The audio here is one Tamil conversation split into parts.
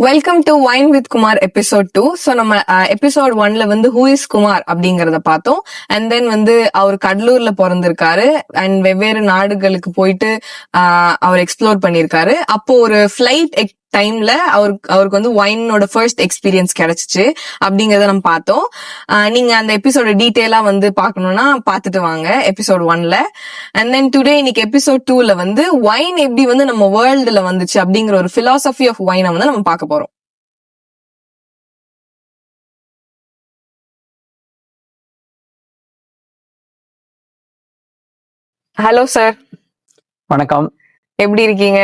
Welcome to wine with Kumar episode 2. So நம்ம எபிசோட் 1ல வந்து ஹூ இஸ் குமார் அப்படிங்கறத பார்த்தோம். அண்ட் தென் வந்து அவர் கடலூர்ல பிறந்திருக்காரு அண்ட் வெவ்வேறு நாடுகளுக்கு போயிட்டு அவர் எக்ஸ்ப்ளோர் பண்ணிருக்காரு. அப்போ ஒரு ஃபிளைட் டைம்ல அவருக்கு வந்து வைனோட ஃபர்ஸ்ட் எக்ஸ்பீரியன்ஸ் கிடைச்சிச்சு அப்படிங்கறத நம்ம பார்த்தோம். நீங்க அந்த எபிசோட டீட்டெயிலா வந்து பாக்கணும்னா பாத்துட்டு வாங்க எபிசோட் 1ல. அண்ட் தென் டுடே இன்னைக்கு எபிசோட் 2ல வந்து வைன் எப்படி வந்து நம்ம வேர்ல்டுல வந்துச்சு அப்படிங்கிற ஒரு பிலாசபி ஆஃப் வைனை வந்து நம்ம பார்க்க போறோம். Hello sir. வணக்கம். எப்படி இருக்கீங்க?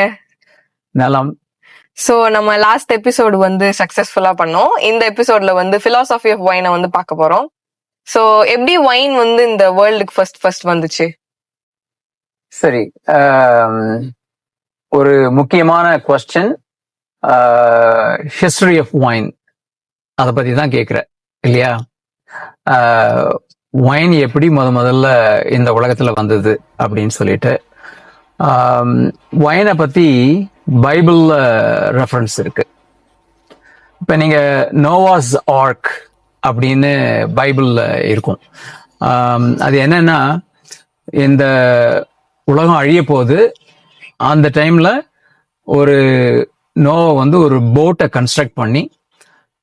நலம். சோ நம்ம லாஸ்ட் எபிசோடு வந்து சக்சஸ்ஃபுல்லா பண்ணோம். இந்த எபிசோட்ல வந்து பிலாசபி ஆஃப் வைனை வந்து பார்க்க போறோம். சோ எப்படி வைன் வந்து இந்த வேர்ல்டுக்கு ஃபர்ஸ்ட் வந்துச்சு? சரி, ஒரு முக்கியமான கொஸ்டின். ஹிஸ்டரி ஆஃப் வைன் அதை பத்தி தான் கேட்குறேன் இல்லையா? வைன் எப்படி முதல்ல இந்த உலகத்துல வந்தது அப்படின்னு சொல்லிட்டு வைனை பத்தி பைபிள்ல ரெஃபரன்ஸ் இருக்கு. இப்ப நீங்க நோவாஸ் ஆர்க் அப்படின்னு பைபிள்ல இருக்கும். அது என்னன்னா, இந்த உலகம் அழிய போது அந்த டைம்ல ஒரு நோவா வந்து ஒரு போட்டை கன்ஸ்ட்ரக்ட் பண்ணி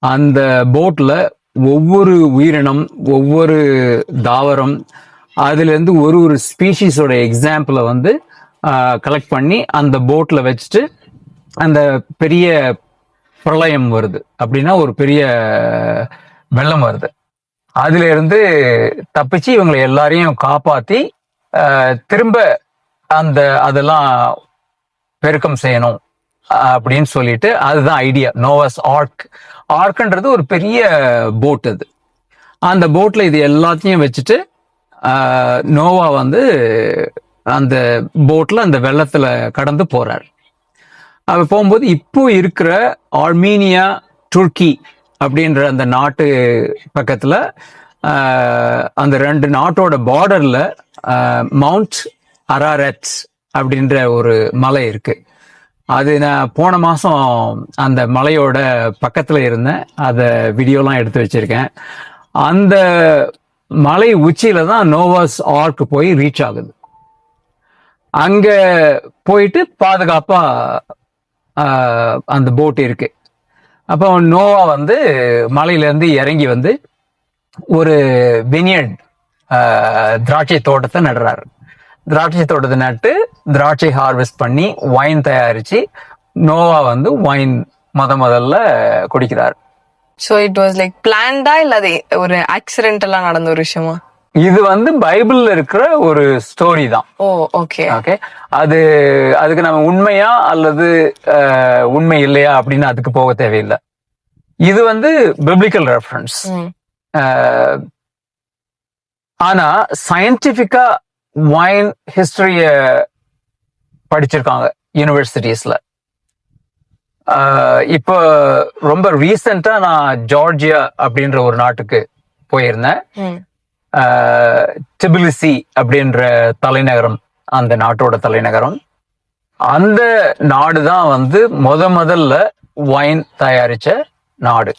அந்த போட்ல ஒவ்வொரு உயிரினம், ஒவ்வொரு தாவரம், அதுல இருந்து ஒரு ஸ்பீஷீஸோட எக்ஸாம்பிளை வந்து கலெக்ட் பண்ணி அந்த போட்ல வச்சுட்டு அந்த பெரிய பிரளயம் வருது அப்படின்னா ஒரு பெரிய வெள்ளம் வருது. அதுல இருந்து தப்பிச்சு இவங்களை எல்லாரையும் காப்பாத்தி திரும்ப அதெல்லாம் பெருக்கம் செய்யணும் அப்படின்னு சொல்லிட்டு அதுதான் ஐடியா. நோவாஸ் ஆர்க்ன்றது ஒரு பெரிய போட். அது அந்த போட்ல இது எல்லாத்தையும் வச்சுட்டு நோவா வந்து அந்த போட்ல அந்த வெள்ளத்துல கடந்து போறாரு. அவர் போகும்போது இப்போ இருக்கிற ஆர்மீனியா, துர்க்கி அப்படின்ற அந்த நாட்டு பக்கத்துல அந்த ரெண்டு நாட்டோட பார்டர்ல மவுண்ட் அரராத் அப்படின்ற ஒரு மலை இருக்கு. அது நான் போன மாசம் அந்த மலையோட பக்கத்துல இருந்தேன். அதை வீடியோலாம் எடுத்து வச்சிருக்கேன். அந்த மலை உச்சியில தான் நோவாஸ் ஆர்க் போய் ரீச் ஆகுது. அங்க போயிட்டு பாதுகாப்பா அந்த போட் இருக்கு. அப்போ நோவா வந்து மலையில இருந்து இறங்கி வந்து ஒரு வினியர்ட் திராட்சை தோட்டத்தை நடுறாரு. திராட்சை தோட்டத்தை நட்டு திராட்சை ஹார்வெஸ்ட் பண்ணி வைன் தயாரிச்சு நோவா வந்து வைன் முதல்ல குடிக்கிறார். சோ இட் வாஸ் லைக் பிளான்டா இல்ல அது ஒரு ஆக்சிடென்டலா நடந்த ஒரு விஷயமா? இது வந்து பைபிள்ல இருக்கிற ஒரு ஸ்டோரி தான். ஓ, ஓகே. அதுக்கு நம்ம உண்மையா அல்லது உண்மை இல்லையா அப்படின்னு அதுக்கு போக தேவையில்லை. இது வந்து பிப்ளிக்கல் ரெஃபரன்ஸ். ஆனா சயின்டிபிக்கா வைன் ஹிஸ்டரிய படிச்சிருக்காங்க யூனிவர்சிட்டிஸ்ல. இப்போ ரொம்ப ரீசெண்டா நான் ஜார்ஜியா அப்படின்ற ஒரு நாட்டுக்கு போயிருந்தேன். டிபிலிசி அப்படின்ற தலைநகரம் அந்த நாட்டோட தலைநகரம். அந்த நாடு தான் வந்து முதல்ல வைன் தயாரிச்ச நாடு.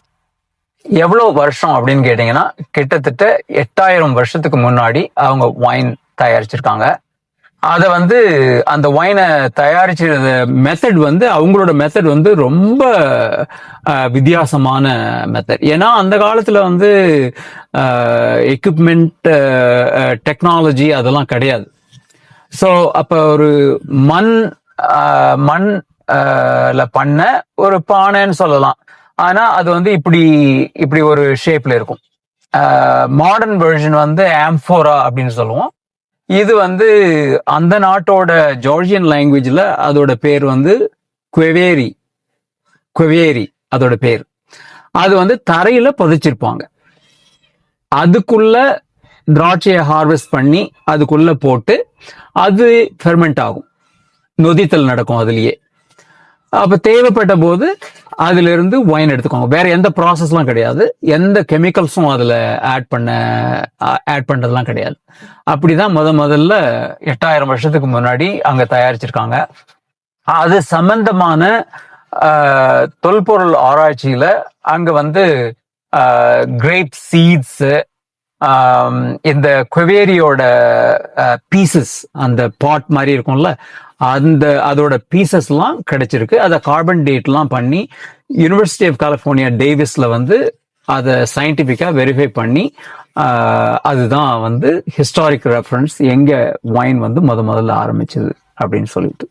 எவ்வளவு வருஷம் அப்படின்னு கேட்டீங்கன்னா கிட்டத்தட்ட 8000 வருஷத்துக்கு முன்னாடி அவங்க வைன் தயாரிச்சிருக்காங்க. அதை வந்து அந்த வைனை தயாரிச்ச மெத்தட் வந்து அவங்களோட மெத்தட் வந்து ரொம்ப வித்தியாசமான மெத்தட். ஏன்னா அந்த காலத்துல வந்து எக்யூப்மெண்ட், டெக்னாலஜி அதெல்லாம் கிடையாது. ஸோ அப்ப ஒரு மண்ல பண்ண ஒரு பானைன்னு சொல்லலாம். ஆனா அது வந்து இப்படி ஒரு ஷேப்ல இருக்கும். மாடர்ன் வெர்ஷன் வந்து ஆம்ஃபோரா அப்படின்னு சொல்லுவோம். இது வந்து அந்த நாட்டோட ஜார்ஜியன் லாங்குவேஜ்ல அதோட பேர் வந்து குவேரி அதோட பேர். அது வந்து தரையில பதிச்சிருப்பாங்க. அதுக்குள்ள திராட்சையை ஹார்வெஸ்ட் பண்ணி அதுக்குள்ள போட்டு அது ஃபெர்மெண்ட் ஆகும், நொதித்தல் நடக்கும் அதுலயே. அப்ப தேவைப்பட்ட போது அதுல இருந்து வைன் எடுத்துக்கோங்க. வேற எந்த ப்ராசஸ்லாம் கிடையாது, எந்த கெமிக்கல்ஸும் அதுல ஆட் பண்றதுலாம் கிடையாது. அப்படிதான் முதல்ல 8000 வருஷத்துக்கு முன்னாடி அங்க தயாரிச்சிருக்காங்க. அது சம்பந்தமான தொல்பொருள் ஆராய்ச்சியில அங்க வந்து கிரேப் சீட்ஸ், இந்த குவேரியோட பீசஸ், அந்த பாட் மாதிரி இருக்கும்ல, அதோட பீசஸ் எல்லாம் கிடைச்சிருக்கு. அதை கார்பன் டேட்லாம் பண்ணி யுனிவர்சிட்டி ஆஃப் கலிஃபோர்னியா டேவிஸ்ல வந்து அதை சயின்டிபிக்கா வெரிஃபை பண்ணி அதுதான் வந்து ஹிஸ்டாரிக் ரெஃபரன்ஸ் எங்க வைன் வந்து முதல்ல ஆரம்பிச்சது அப்படின்னு சொல்லிட்டு.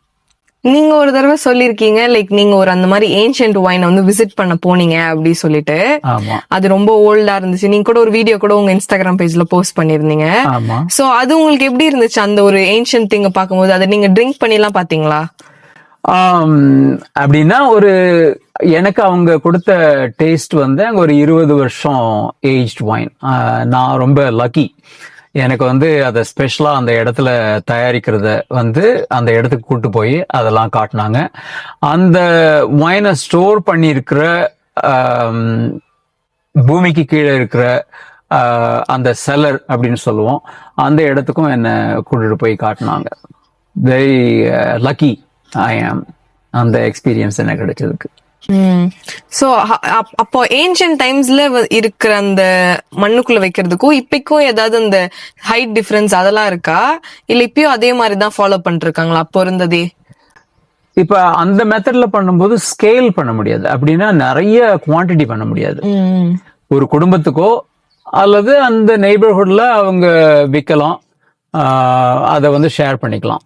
நீங்க ஒரு தடவை சொல்லிருக்கீங்க லைக் நீங்க ஒரு அந்த மாதிரி ஏன்ஷியன்ட் வைனை வந்து விசிட் பண்ண போனீங்க அப்படி சொல்லிட்டு. ஆமா, அது ரொம்ப ஓல்டா இருந்துச்சு. நீங்க கூட ஒரு வீடியோ கூட உங்க இன்ஸ்டாகிராம் பேஜ்ல போஸ்ட் பண்ணிருந்தீங்க. ஆமா. சோ அது உங்களுக்கு எப்படி இருந்துச்சு அந்த ஒரு ஏன்ஷியன்ட் திங்க பாக்கும்போது? அதை நீங்க ட்ரிங்க் பண்ணி எல்லாம் பாத்தீங்களா? அப்படின்னா எனக்கு அவங்க கொடுத்த டேஸ்ட் வந்து அங்க ஒரு 20 வருஷம் ஏஜ்ட் வைன். நான் ரொம்ப லக்கி. எனக்கு வந்து அதை ஸ்பெஷலா அந்த இடத்துல தயாரிக்கிறத வந்து அந்த இடத்துக்கு கூட்டு போய் அதெல்லாம் காட்டினாங்க. அந்த வைனை ஸ்டோர் பண்ணியிருக்கிற பூமிக்கு கீழே இருக்கிற அந்த செல்லர் அப்படின்னு சொல்லுவோம், அந்த இடத்துக்கும் என்ன கூட்டிட்டு போய் காட்டினாங்க. வெரி லக்கி ஐ ஆம் அந்த எக்ஸ்பீரியன்ஸ் எனக்கு கிடைச்சதுக்கு. சோ அப்போ ஏன்ஷியன்ட் டைம்ஸ்ல இருக்கிற அந்த மண்ணுக்குள்ள வைக்கிறதுக்கும் இப்பக்கும் ஏதாவது அந்த ஹைட் டிஃபரன்ஸ் அதெல்லாம் இருக்கா, இல்ல இப்பயும் அதே மாதிரி தான் ஃபாலோ பண்ணிட்டு இருக்காங்களா அப்போ இருந்ததே? இப்ப அந்த மெத்தட்ல பண்ணும்போது ஸ்கேல் பண்ண முடியாது, அப்படின்னா நிறைய குவான்டிட்டி பண்ண முடியாது. ஒரு குடும்பத்துக்கோ அல்லது அந்த நெய்பர்ஹுட்ல அவங்க விற்கலாம், அதை வந்து ஷேர் பண்ணிக்கலாம்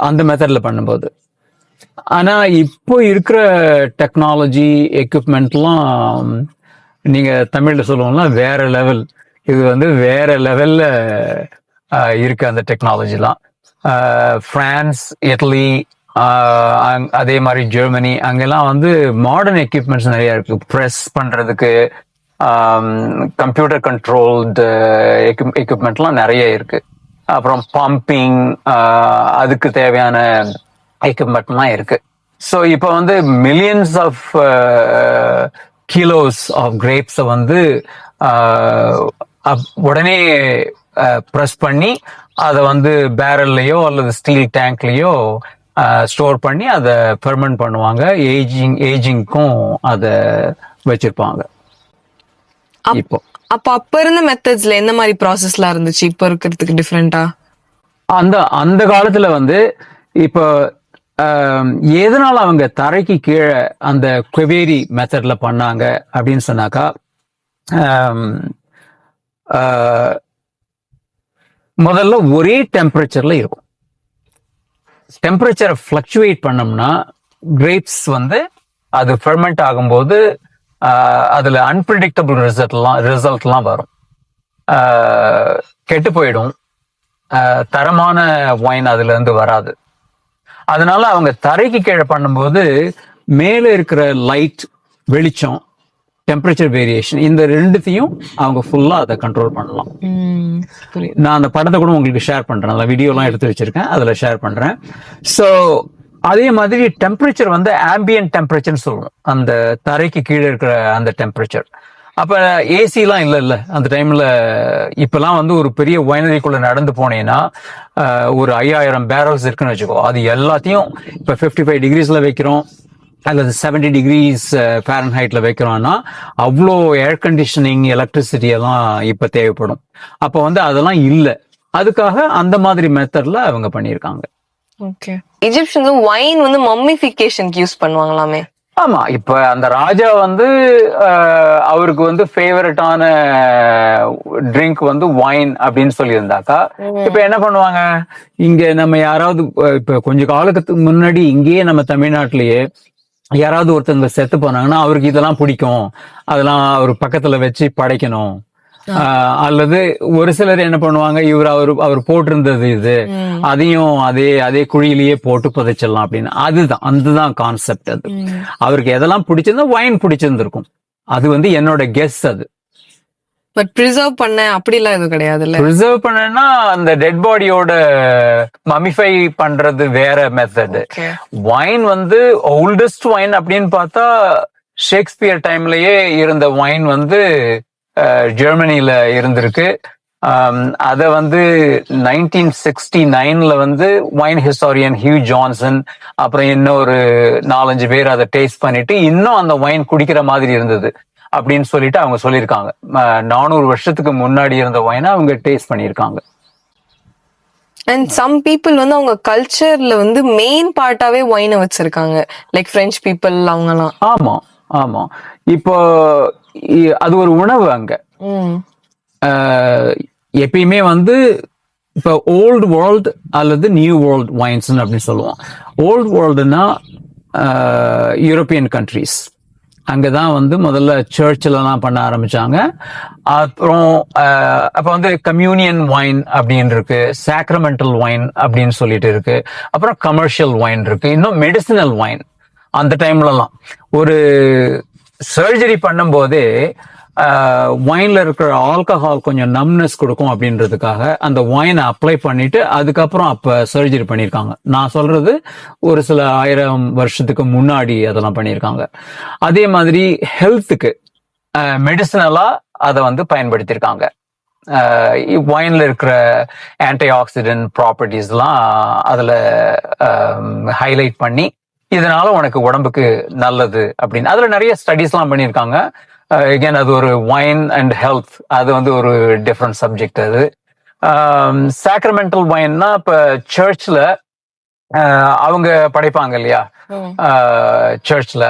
அந்த மெத்தட்ல பண்ணும்போது. ஆனா இப்போ இருக்கிற டெக்னாலஜி எக்யூப்மெண்ட்லாம் நீங்க தமிழ்ல சொல்லுவோம்னா வேற லெவல். இது வந்து வேற லெவல்ல இருக்கு அந்த டெக்னாலஜிலாம். பிரான்ஸ், இட்டலி, அதே மாதிரி ஜெர்மனி, அங்கெல்லாம் வந்து மாடர்ன் எக்யூப்மெண்ட்ஸ் நிறைய இருக்கு. ப்ரெஸ் பண்றதுக்கு கம்ப்யூட்டர் கண்ட்ரோல்டு எக்யூப்மெண்ட்லாம் நிறைய இருக்கு. அப்புறம் பம்பிங், அதுக்கு தேவையான எக்யூப்மெண்ட்லாம் இருக்கு. ஸோ இப்போ வந்து மில்லியன்ஸ் ஆஃப் கிலோஸ் ஆஃப் கிரேப்ஸை வந்து உடனே ப்ரெஸ் பண்ணி அதை வந்து பேரல்லையோ அல்லது ஸ்டீல் டேங்க்லயோ ஸ்டோர் பண்ணி அதை ஃபெர்மெண்ட் பண்ணுவாங்க. ஏஜிங்க்கும் அதை வச்சிருப்பாங்க. இப்போ அப்ப இருந்த மெத்தட்ஸ்ல என்ன மாதிரி ப்ராசஸ்லாம் இருந்துச்சு இப்ப இருக்கிறதுக்கு டிஃபரெண்டா? அந்த காலத்துல வந்து இப்போ எதனால அவங்க தரைக்கு கீழே அந்த குவேரி மெத்தட்ல பண்ணாங்க அப்படின்னு சொன்னாக்கா, முதல்ல ஒரே டெம்பரேச்சர்ல இருக்கும். டெம்பரேச்சரை ஃபிளக்சுவேட் பண்ணோம்னா கிரேப்ஸ் வந்து அது ஃபெர்மெண்ட் ஆகும்போது அதுல அன்பிரடிக்டபிள் ரிசல்ட்லாம் வரும், கெட்டு போயிடும், தரமான வைன் அதுல இருந்து வராது. அதனால அவங்க தரைக்கு கீழே பண்ணும்போது மேல இருக்கிற லைட், வெளிச்சம், டெம்பரேச்சர் வேரியேஷன், இந்த ரெண்டுத்தையும் அவங்க ஃபுல்லா அதை கண்ட்ரோல் பண்ணலாம். நான் அந்த படத்தை கூட உங்களுக்கு ஷேர் பண்றேன், அந்த வீடியோலாம் எடுத்து வச்சிருக்கேன், அதுல ஷேர் பண்றேன். ஸோ அதே மாதிரி டெம்பரேச்சர் வந்து ஆம்பியன்ட் டெம்பரேச்சர்னு சொல்லுவோம், அந்த தரைக்கு கீழே இருக்கிற அந்த டெம்பரேச்சர். அப்ப ஏசிலாம் இல்ல அந்த டைம்ல. இப்பெல்லாம் வந்து ஒரு பெரிய வைனரிக்குள்ள நடந்து போனீங்கன்னா ஒரு 5000 பேரல்ஸ் இருக்குன்னு வச்சுக்கோ, அது எல்லாத்தையும் இப்ப 55 டிகிரிஸ்ல வைக்கிறோம் அல்லது 70 டிகிரிஸ் ஃபாரன்ஹைட்ல வைக்கிறோம்னா அவ்வளோ ஏர் கண்டிஷனிங், எலக்ட்ரிசிட்டி எல்லாம் இப்ப தேவைப்படும். அப்ப வந்து அதெல்லாம் இல்லை, அதுக்காக அந்த மாதிரி மெத்தட்ல அவங்க பண்ணியிருக்காங்க. ஓகே. இஜிப்ஷியன்ஸ் வைன் வந்து மம்மிஃபிகேஷனுக்கு யூஸ் பண்ணுவாங்களாமே? ஆமா, இப்ப அந்த ராஜா வந்து அவருக்கு வந்து ஃபேவரட்டான ட்ரிங்க் வந்து வைன் அப்படின்னு சொல்லியிருந்தாக்கா, இப்ப என்ன பண்ணுவாங்க, இங்க நம்ம யாராவது இப்ப கொஞ்ச காலத்துக்கு முன்னாடி இங்கேயே நம்ம தமிழ்நாட்டிலேயே யாராவது ஒருத்தங்க செத்து போனாங்கன்னா அவருக்கு இதெல்லாம் பிடிக்கும், அதெல்லாம் அவர் பக்கத்துல வச்சு படைக்கணும். அல்லது ஒரு சிலர் என்ன பண்ணுவாங்க, அவர் போட்டிருந்தது இது, அதையும் அதே குழியிலேயே போட்டு புதைச்சிடலாம் அப்படின்னு. அதுதான் கான்செப்ட். அது அவருக்கு எதெல்லாம் பிடிச்சிருந்தா வைன் பிடிச்சிருந்திருக்கும். அது வந்து என்னோட கெஸ். அது பட் ப்ரிசர்வ் பண்ண அப்படிலாம் எதுவும் கிடையாது. ப்ரிசர்வ் பண்ணா அந்த டெட் பாடியோட மமிஃபை பண்றது வேற மெத்தட். வைன் வந்து ஓல்டஸ்ட் வைன் அப்படின்னு பார்த்தா ஷேக்ஸ்பியர் டைம்லயே இருந்த வைன் வந்து ஜெர்மனில இருந்திருக்கு. அத வந்து 1969ல வந்து வைன் ஹிஸ்டாரியன் ஹியூ ஜான்சன் அப்புறம் இன்னொரு 4-5 பேர் அதை டேஸ்ட் பண்ணிட்டு இன்னும் அந்த வைன் குடிக்கிற மாதிரி இருந்தது அப்படின்னு சொல்லிட்டு அவங்க சொல்லியிருக்காங்க. 400 வருஷத்துக்கு முன்னாடி இருந்த வைனை அவங்க டேஸ்ட் பண்ணியிருக்காங்க. அண்ட் சம் பீப்புள் வந்து அவங்க கல்ச்சர்ல வந்து மெயின் பார்ட்டாவே ஒயினை வச்சிருக்காங்க, லைக் பிரெஞ்சு பீப்புள் அவங்கலாம். ஆமா ஆமா. இப்போ அது ஒரு உணவு அங்க. எப்பயுமே வந்து இப்போ ஓல்டு வேர்ல்டு அல்லது நியூ வேர்ல்டு வைன்ஸ் அப்படின்னு சொல்லுவோம். ஓல்டு வேர்ல்டுனா யூரோப்பியன் கண்ட்ரீஸ், அங்கதான் வந்து முதல்ல சர்ச்சிலலாம் பண்ண ஆரம்பிச்சாங்க. அப்புறம் அப்ப வந்து கம்யூனியன் வைன் அப்படின்னு இருக்கு, சாக்ரமெண்டல் வைன் அப்படின்னு சொல்லிட்டு இருக்கு, அப்புறம் கமர்ஷியல் வைன் இருக்கு, இன்னும் மெடிசினல் வைன். அந்த டைம்லலாம் ஒரு சர்ஜரி பண்ணும் போதே வைன்ல இருக்கிற ஆல்கஹால் கொஞ்சம் நம்னஸ் கொடுக்கும் அப்படின்றதுக்காக அந்த வைனை அப்ளை பண்ணிட்டு அதுக்கப்புறம் அப்ப சர்ஜரி பண்ணியிருக்காங்க. நான் சொல்றது ஒரு சில 1000 வருஷத்துக்கு முன்னாடி அதெல்லாம் பண்ணியிருக்காங்க. அதே மாதிரி ஹெல்த்துக்கு மெடிசனலா அதை வந்து பயன்படுத்தியிருக்காங்க. வைன்ல இருக்கிற ஆன்டி ஆக்சிடென்ட் ப்ராப்பர்ட்டிஸ்லாம் அதுல ஹைலைட் பண்ணி இதனால உனக்கு உடம்புக்கு நல்லது அப்படின்னு அதுல நிறைய ஸ்டடிஸ்லாம் பண்ணியிருக்காங்க. again அது ஒரு வைன் அண்ட் ஹெல்த், அது வந்து ஒரு டிஃப்ரெண்ட் சப்ஜெக்ட். அது சாக்ரமெண்டல் வைன்னா இப்ப சர்ச்ல அவங்க படைப்பாங்க இல்லையா சர்ச்ல,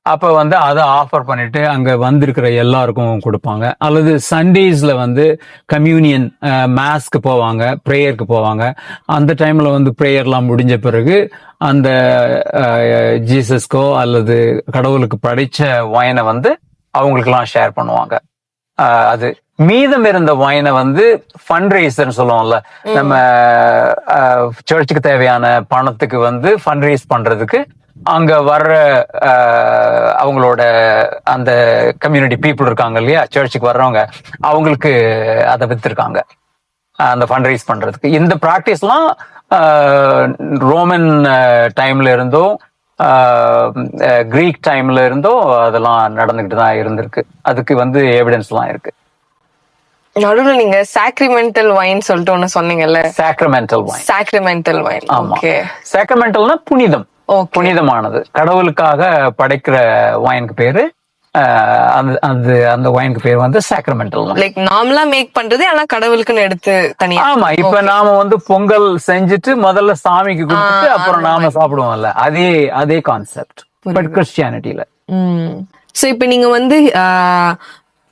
அப்ப வந்து அதை ஆஃபர் பண்ணிட்டு அங்க வந்திருக்கிற எல்லாருக்கும் கொடுப்பாங்க. அல்லது சண்டேஸ்ல வந்து கம்யூனியன் மாஸ்க்கு போவாங்க, ப்ரேயருக்கு போவாங்க. அந்த டைம்ல வந்து ப்ரேயர்லாம் முடிஞ்ச பிறகு அந்த ஜீசஸ்கோ அல்லது கடவுளுக்கு படைச்ச வைனை வந்து அவங்களுக்கெல்லாம் ஷேர் பண்ணுவாங்க. அது மீதம் இருந்த வைனை வந்து ஃபண்ட் ரைசர்னு சொல்லுவோம்ல, நம்ம சர்ச்சுக்கு தேவையான பணத்துக்கு வந்து ஃபண்ட் ரைஸ் பண்றதுக்கு அங்க வர்ற அவங்களோட அந்த கம்யூனிட்டி பீப்புள் இருக்காங்க இல்லையா, சர்ச்சுக்கு வர்றவங்க, அவங்களுக்கு அதை வித்திருக்காங்க அந்த ஃபண்ட் ரைஸ் பண்றதுக்கு. இந்த ப்ராக்டிஸ்லாம் ரோமன் டைம்ல இருந்தோ கிரீக் டைம்ல இருந்தோ அதெல்லாம் நடந்துகிட்டு தான் இருந்திருக்கு. அதுக்கு வந்து எவிடன்ஸ்லாம் இருக்கு. நடுவுல நீங்க சாக்ரிமெண்டல் வைன் சொல்லிட்டு ஒண்ணு சொன்னீங்கல்ல, sacramental wine. Sacramental wine, okay. சாக்ரமெண்டல்னா புனிதம், புனிதமானது, கடவுளுக்காக படைக்கிற வைனுக்கு பேரு அந்த வைனுக்கு பேர் வந்து சாக்ரமெண்டல். லைக் நார்மலா மேக் பண்றது ஆனா கடவுளுக்குன்னு எடுத்து தனியா. ஆமா, இப்ப நாம வந்து பொங்கல் செஞ்சுட்டு முதல்ல சாமிக்கு கொடுத்துட்டு அப்புறம் நாம சாப்பிடுவோம்ல, அதே கான்செப்ட் பட் கிறிஸ்டியானிட்டில. சோ இப்ப நீங்க வந்து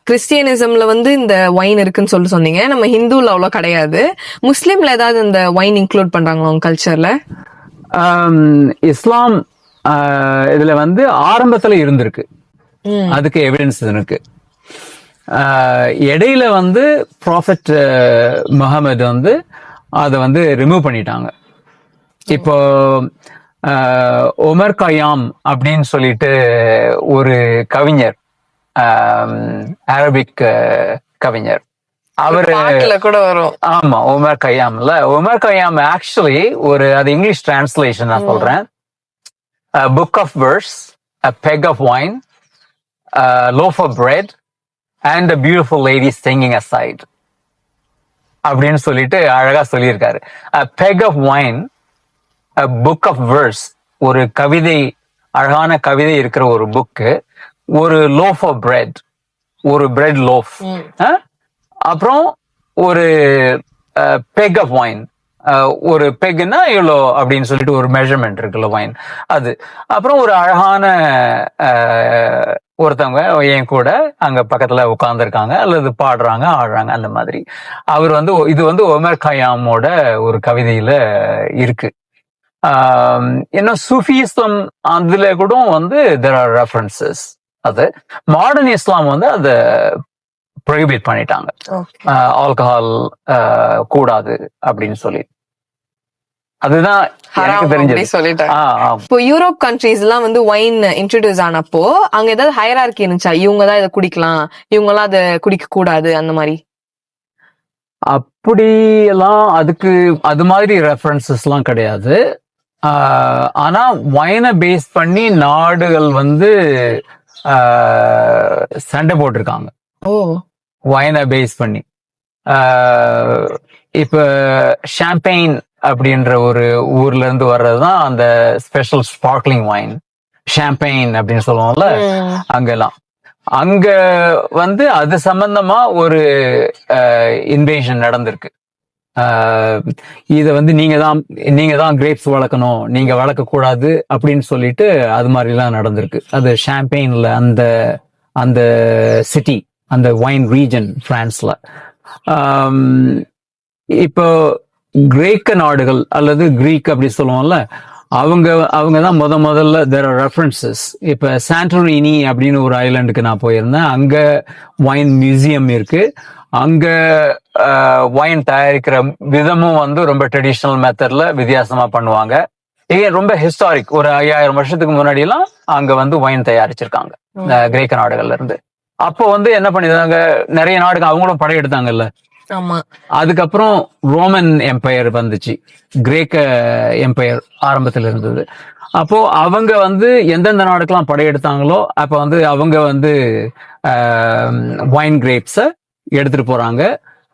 கிறிஸ்டியனிசம்ல வந்து இந்த வைன் இருக்குன்னு சொல்லி சொன்னீங்க, நம்ம ஹிந்துல அவ்வளவு கிடையாது. முஸ்லீம்ல ஏதாவது இந்த வைன் இன்க்ளூட் பண்றாங்களா உங்க கல்ச்சர்ல? இஸ்லாம் இதுல வந்து ஆரம்பத்துல இருந்திருக்கு, அதுக்கு எவிடன்ஸ் இருக்கு. இடையில வந்து ப்ராஃபெட் முஹம்மது வந்து அதை வந்து ரிமூவ் பண்ணிட்டாங்க. இப்போ ஒமர் கயாம் அப்படின்னு சொல்லிட்டு ஒரு கவிஞர், அரபிக் கவிஞர், அவரு கூட வரும். ஆமா, ஒமர் கயாம்ல. ஒமர் கயாம் ஆக்சுவலி ஒரு, அது இங்கிலீஷ் டிரான்ஸ்லேஷன் நான் சொல்றேன். Book of verse, a peg of wine, a loaf of bread and a beautiful lady singing aside அப்படின்னு சொல்லிட்டு அழகா சொல்லியிருக்காரு. a peg of wine, a book of verse, ஒரு கவிதை, அழகான கவிதை இருக்கிற ஒரு புக்கு, ஒரு loaf of bread, ஒரு bread loaf, அப்புறம் ஒரு peg of wine, ஒரு பெக்னா இவ்வளோ அப்படின்னு சொல்லிட்டு ஒரு மெஷர்மெண்ட் இருக்குல்ல வைன், அது. அப்புறம் ஒரு அழகான ஒருத்தவங்க என் கூட அங்க பக்கத்துல உட்கார்ந்துருக்காங்க அல்லது பாடுறாங்க, ஆடுறாங்க, அந்த மாதிரி. அவர் வந்து இது வந்து ஒமர் கயாமோட ஒரு கவிதையில இருக்கு. இன்னும் சூஃபியிசம் அதுல கூட வந்து there are references. அது மாடர்ன் இஸ்லாம் வந்து அதை ப்ரோஹிபிட் பண்ணிட்டாங்க, ஆல்கஹால் கூடாது அப்படின்னு சொல்லி. அதுதான் எனக்கு தெரிஞ்சது. இப்போ யூரோப் கண்ட்ரீஸ் எல்லாம் வந்து வைன் இன்ட்ரோடியூஸ் ஆனப்போ அங்க ஏதாவது ஹையரார்கி இருந்துச்சா, இவங்க தான் இதை குடிக்கலாம், இவங்க எல்லாம் அதை குடிக்க கூடாது, அந்த மாதிரி? அப்படி எல்லாம் அதுக்கு அது மாதிரி ரெஃபரன்சஸ் எல்லாம் கிடையாது. ஆனா வைனை பேஸ் பண்ணி நாடுகள் வந்து சண்டை போட்டிருக்காங்க, வைனை பேஸ் பண்ணி. இப்ப ஷாம்பெயின் அப்படின்ற ஒரு ஊர்ல இருந்து வர்றதுதான் அந்த ஸ்பெஷல் ஸ்பார்க்லிங் வைன், ஷாம்பெயின் அப்படின்னு சொல்லுவோம்ல. அங்கெல்லாம் அங்க வந்து அது சம்பந்தமா ஒரு இன்வேஷன் நடந்திருக்கு. இத வந்து நீங்க தான் கிரேப்ஸ் வளர்க்கணும், நீங்க வளர்க்க கூடாது அப்படின்னு சொல்லிட்டு அது மாதிரி எல்லாம் நடந்திருக்கு. அது ஷாம்பெயின்ல அந்த அந்த சிட்டி, அந்த வைன் ரீஜன் பிரான்ஸ்ல. இப்போ கிரேக்க நாடுகள் அல்லது கிரீக் அப்படி சொல்லுவோம்ல, அவங்க தான் முதல்ல தேர் ஆர் ரெஃபரன்சஸ். இப்ப சாண்டோரினி அப்படின்னு ஒரு ஐலாண்டுக்கு நான் போயிருந்தேன். அங்க வைன் மியூசியம் இருக்கு. அங்க வைன் தயாரிக்கிற விதமும் வந்து ரொம்ப ட்ரெடிஷ்னல் மெத்தட்ல வித்தியாசமா பண்ணுவாங்க. ரொம்ப ஹிஸ்டாரிக், ஒரு 5000 வருஷத்துக்கு முன்னாடி எல்லாம் அங்க வந்து வைன் தயாரிச்சிருக்காங்க கிரேக்க நாடுகள்ல இருந்து. அப்போ வந்து என்ன பண்ணிருந்தாங்க, நிறைய நாடுகள் அவங்களும் படையெடுத்தாங்கல்ல. அதுக்கப்புறம் ரோமன் எம்பையர் வந்துச்சு, கிரேக்க எம்பையர் ஆரம்பத்துல இருந்தது. அப்போ அவங்க வந்து எந்தெந்த நாடுக்கெல்லாம் படையெடுத்தாங்களோ அப்ப வந்து அவங்க வந்து வைன் கிரேப்ஸ எடுத்துட்டு போறாங்க,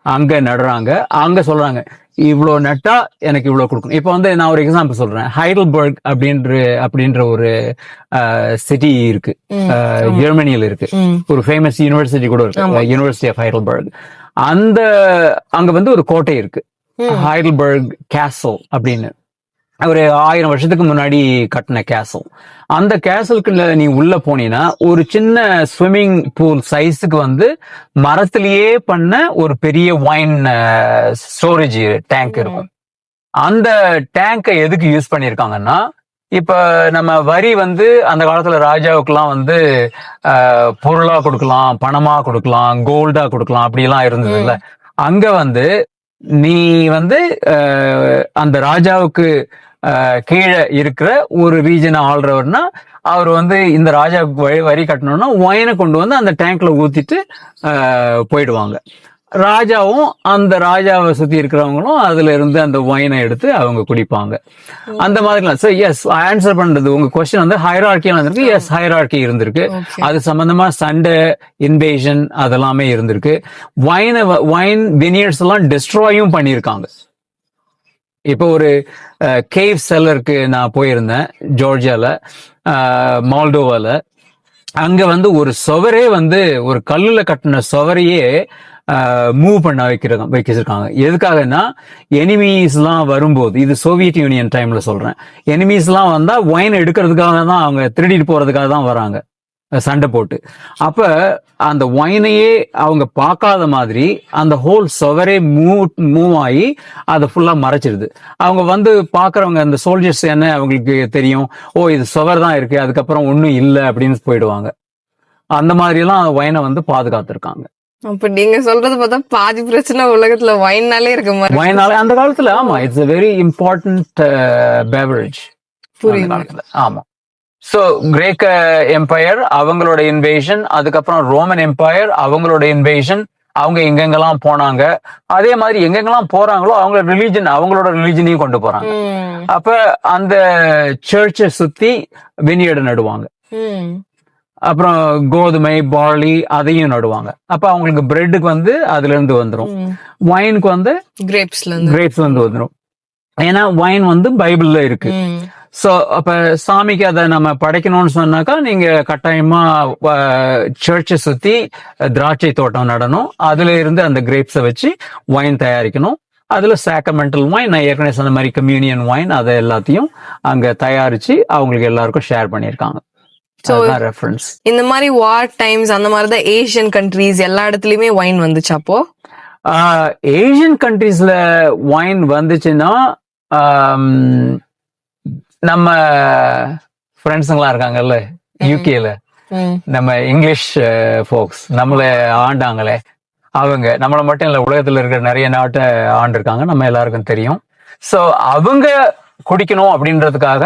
அங்க நடுறாங்க, அங்க சொல்றாங்க இவ்வளவு நட்டா எனக்கு இவ்வளவு கொடுக்கணும். இப்ப வந்து நான் ஒரு எக்ஸாம்பிள் சொல்றேன். ஹைடல்பர்க் அப்படின்ற ஒரு சிட்டி இருக்கு, ஜெர்மனியில இருக்கு. ஒரு ஃபேமஸ் யூனிவர்சிட்டி கூட இருக்கு, யூனிவர்சிட்டி ஆஃப் ஹைடல்பர்க். அங்க வந்து ஒரு கோட்டை இருக்கு, ஹைடல்பர்க் கேசல் அப்படின்னு. ஒரு 1000 வருஷத்துக்கு முன்னாடி கட்டின கேசல். அந்த கேசலுக்குள்ள நீ உள்ள போனீங்கன்னா ஒரு சின்ன ஸ்விம்மிங் பூல் சைஸுக்கு வந்து மரத்திலேயே பண்ண ஒரு பெரிய வைன் ஸ்டோரேஜ் டேங்க் இருக்கும். அந்த டேங்கை எதுக்கு யூஸ் பண்ணிருக்காங்கன்னா, இப்ப நம்ம வரி வந்து அந்த காலத்துல ராஜாவுக்குலாம் வந்து பொருளா கொடுக்கலாம், பணமா கொடுக்கலாம், கோல்டா கொடுக்கலாம், அப்படிலாம் இருந்தது இல்ல. அங்க வந்து நீ வந்து அந்த ராஜாவுக்கு கீழே இருக்கிற ஒரு ரீஜனை ஆள்றவர்னா அவர் வந்து இந்த ராஜாவுக்கு வரி கட்டணும்னா ஒயினை கொண்டு வந்து அந்த டேங்க்ல ஊத்திட்டு போயிடுவாங்க. ராஜாவும் அந்த ராஜாவை சுத்தி இருக்கிறவங்களும் அதுல இருந்து அந்த ஒயினை எடுத்து அவங்க குடிப்பாங்க. அந்த மாதிரிலாம். சோ எஸ், ஆன்சர் பண்றது உங்க கொஸ்டின் வந்து ஹைரார்க்கியா இருந்திருக்கு. எஸ், ஹைரார்க்கி இருந்திருக்கு. அது சம்பந்தமா சண்டை, இன்வேஷன் அதெல்லாமே இருந்திருக்கு. வைன் வினியர்ஸ் எல்லாம் டிஸ்ட்ராயும் பண்ணியிருக்காங்க. இப்போ ஒரு கேவ் செல்லருக்கு நான் போயிருந்தேன் ஜார்ஜியால, மால்டோவால. அங்க வந்து ஒரு சுவரே வந்து ஒரு கல்லுல கட்டின சுவரையே மூவ் பண்ண வச்சிருக்காங்க. எதுக்காகனா, எனிமீஸ் எல்லாம் வரும்போது, இது சோவியத் யூனியன் டைம்ல சொல்றேன், எனிமீஸ் எல்லாம் வந்தா வைன் எடுக்கிறதுக்காக தான், அவங்க திருடிட்டு போறதுக்காக தான் வராங்க சண்டை போட்டு. அப்ப அந்த வைனையே அவங்க பார்க்காத மாதிரி அந்த ஹோல் சுவரே மூவ் ஆகி அதை ஃபுல்லா மறைச்சிருது. அவங்க வந்து பாக்குறவங்க, அந்த சோல்ஜர்ஸ் என்ன அவங்களுக்கு தெரியும், ஓ இது சுவர் தான் இருக்கு, அதுக்கப்புறம் ஒண்ணும் இல்லை அப்படின்னு போயிடுவாங்க. அந்த மாதிரி எல்லாம் வைனை வந்து பாதுகாத்திருக்காங்க. அப்ப நீங்க சொல்றது பார்த்தா பாதி பிரச்சனை உலகத்துல வைன்னாலே இருக்க மாதிரி. வைனாலே அந்த காலத்துல, ஆமா, it's a very important beverage. புரியுது. ஆமா. சோ கிரேக்க எம்பையர் அவங்களோட இன்வேஷன், அதுக்கப்புறம் ரோமன் எம்பையர் அவங்களோட இன்வேஷன், அவங்க எங்கெங்கெல்லாம் போனாங்க, அதே மாதிரி எங்கெங்கெல்லாம் போறாங்களோ அவங்களோட ரிலிஜனையும் கொண்டு போறாங்க. அப்ப அந்த சர்ச்சை சுத்தி வினியர்டு நடுவாங்க. அப்புறம் கோதுமை, பார்லி அதையும் நடுவாங்க. அப்ப அவங்களுக்கு பிரெட்டுக்கு வந்து அதுல இருந்து வந்துடும், வைனுக்கு வந்து கிரேப்ஸ்ல இருந்து வந்துடும். ஏன்னா வைன் வந்து பைபிள்ல இருக்கு. சோ அப்ப சாமிக்கு அதை நம்ம படைக்கணும்னு சொன்னாக்கா நீங்க கட்டாயமா சர்ச்சை சுத்தி திராட்சை தோட்டம் நடணும், அதுல இருந்து அந்த கிரேப்ஸை வச்சு வைன் தயாரிக்கணும். அதுல சாக்ரமெண்டல் வைன், நான் ஏற்கனவே சொன்ன மாதிரி கம்யூனியன் வைன், அதை எல்லாத்தையும் அங்க தயாரிச்சு அவங்களுக்கு எல்லாருக்கும் ஷேர் பண்ணியிருக்காங்க. ரெஃபரன்ஸ். இந்த மாதிரி வார் டைம்ஸ் அந்த மாதிரிதான் ஏசியன் கண்ட்ரீஸ் எல்லா இடத்துலயுமே வைன் வந்துச்சு. அப்போ ஏசியன் கண்ட்ரீஸ்ல வைன் வந்துச்சுன்னா நம்ம ஃப்ரெண்ட்ஸுங்களா இருக்காங்கல்ல யூகேல, நம்ம இங்கிலீஷ் ஃபோக்ஸ் நம்மள ஆண்டாங்களே, அவங்க நம்மள மட்டும் இல்ல, உலகத்துல இருக்கிற நிறைய நாட்டை ஆண்டிருக்காங்க, நம்ம எல்லாருக்கும் தெரியும். சோ அவங்க குடிக்கணும் அப்படின்றதுக்காக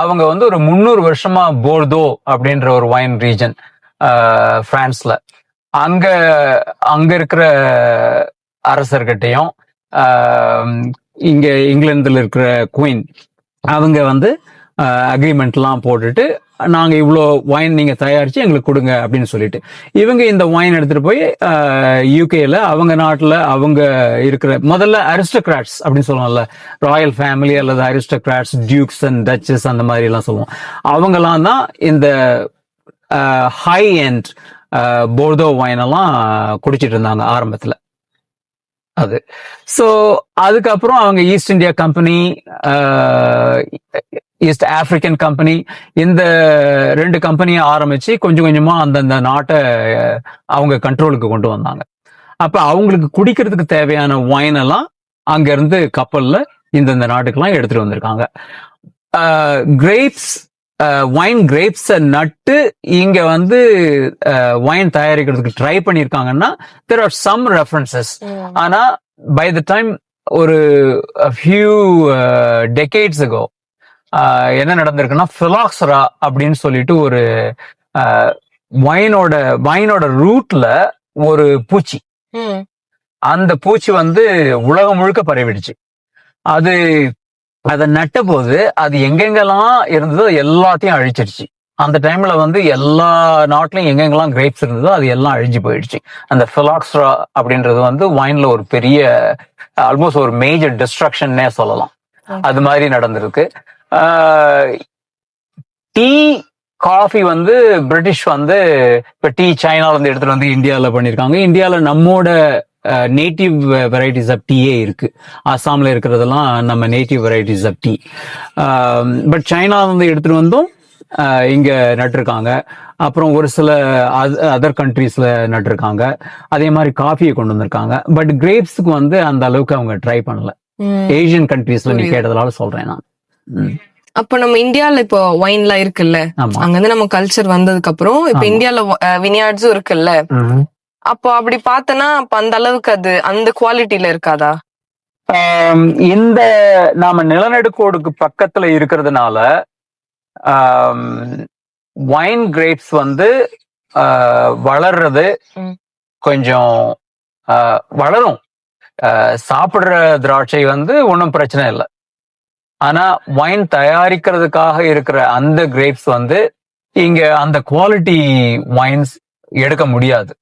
அவங்க வந்து ஒரு 300 வருஷமா போர்தோ அப்படின்ற ஒரு வைன் ரீஜன் பிரான்ஸ்ல, அங்க இருக்கிற அரசர்கிட்டையும் இங்க இங்கிலாந்துல இருக்கிற குயின் அவங்க வந்து அக்ரிமெண்ட் எல்லாம் போட்டுட்டு நாங்க இவ்வளோ ஒயின் நீங்க தயாரிச்சு எங்களுக்கு கொடுங்க அப்படின்னு சொல்லிட்டு இவங்க இந்த ஒயின் எடுத்துட்டு போய் யூகேல அவங்க நாட்டுல அவங்க இருக்கிற முதல்ல அரிஸ்டோகிராட்ஸ் அப்படின்னு சொல்லுவாங்கல்ல, ராயல் ஃபேமிலி அல்லது அரிஸ்டோகிராட்ஸ், டியூக்ஸ் அண்ட் டச்சஸ் அந்த மாதிரி எல்லாம் சொல்லுவோம். அவங்கெல்லாம் தான் இந்த ஹை எண்ட் போர்டோ ஒயின் எல்லாம் குடிச்சிட்டு இருந்தாங்க ஆரம்பத்துல. அது ஸோ அதுக்கப்புறம் அவங்க East India Company, East African Company, இந்த 2 கம்பெனியை ஆரம்பிச்சு கொஞ்சம் கொஞ்சமா அந்தந்த நாட்டை அவங்க கண்ட்ரோலுக்கு கொண்டு வந்தாங்க. அப்ப அவங்களுக்கு குடிக்கிறதுக்கு தேவையான ஒயின் எல்லாம் அங்க இருந்து கப்பல்ல இந்தந்த நாட்டுக்கெல்லாம் எடுத்துட்டு வந்திருக்காங்க. கிரேப்ஸ், ஒயின் கிரேப்ஸை நட்டு இங்க வந்து ஒயின் தயாரிக்கிறதுக்கு ட்ரை பண்ணியிருக்காங்கன்னா there are some references. ஆனா by the time ஒரு few decades ago என்ன நடந்திருக்குன்னா phylloxera அப்படின்னு சொல்லிட்டு ஒரு வைனோட ரூட்ல ஒரு பூச்சி, அந்த பூச்சி வந்து உலகம் முழுக்க பரவிடுச்சு. அதை நட்ட போது அது எங்கெங்கெல்லாம் இருந்ததோ எல்லாத்தையும் அழிச்சிருச்சு. அந்த டைம்ல வந்து எல்லா நாட்டிலையும் எங்கெங்கெல்லாம் கிரேப்ஸ் இருந்ததோ அது எல்லாம் அழிஞ்சு போயிடுச்சு. அந்த phylloxera அப்படின்றது வந்து வைன்ல ஒரு பெரிய ஆல்மோஸ்ட் ஒரு மேஜர் டிஸ்ட்ரக்ஷன்னே சொல்லலாம். அது மாதிரி நடந்திருக்கு. டீ, காஃபி வந்து பிரிட்டிஷ் வந்து இப்ப டீ சைனால இருந்து எடுத்துட்டு வந்து இந்தியாவில் பண்ணியிருக்காங்க. இந்தியாவில் நம்மோட நேட்டிவ் வெரைட்டிஸ் ஆஃப் டீயே இருக்கு. அசாம்ல இருக்கிறதெல்லாம் நம்ம native varieties of tea. But சைனால இருந்து எடுத்துட்டு வந்தோம் இங்க நட்டிருக்காங்க. அப்புறம் ஒரு சில அதர் கண்ட்ரீஸ்ல நட்டிருக்காங்க. அதே மாதிரி காஃபியை கொண்டு வந்திருக்காங்க. பட் கிரேப்ஸுக்கு வந்து அந்த அளவுக்கு அவங்க ட்ரை பண்ணல. ஏசியன் கண்ட்ரீஸ்ல நீ கேட்டதால சொல்றேன் நான். அப்ப நம்ம இந்தியால இப்போ ஒயின்லாம் இருக்குல்ல, அங்க இருந்து நம்ம கல்ச்சர் வந்ததுக்கு அப்புறம் இப்ப இந்தியால வினியார்ட்ஸும் இருக்குல்ல, அப்போ அப்படி பார்த்தனா அப்ப அந்த அளவுக்கு அது அந்த குவாலிட்டியில இருக்காதா? இந்த நாம நிலநடுக்கோடுக்கு பக்கத்துல இருக்கிறதுனால வைன் கிரேப்ஸ் வந்து வளர்றது கொஞ்சம் வளரும். சாப்பிடுற திராட்சை வந்து ஒன்றும் பிரச்சனை இல்லை. ஆனா வைன் தயாரிக்கிறதுக்காக இருக்கிற அந்த கிரேப்ஸ் வந்து இங்க அந்த குவாலிட்டி வைன்ஸ் எடுக்க முடியாது.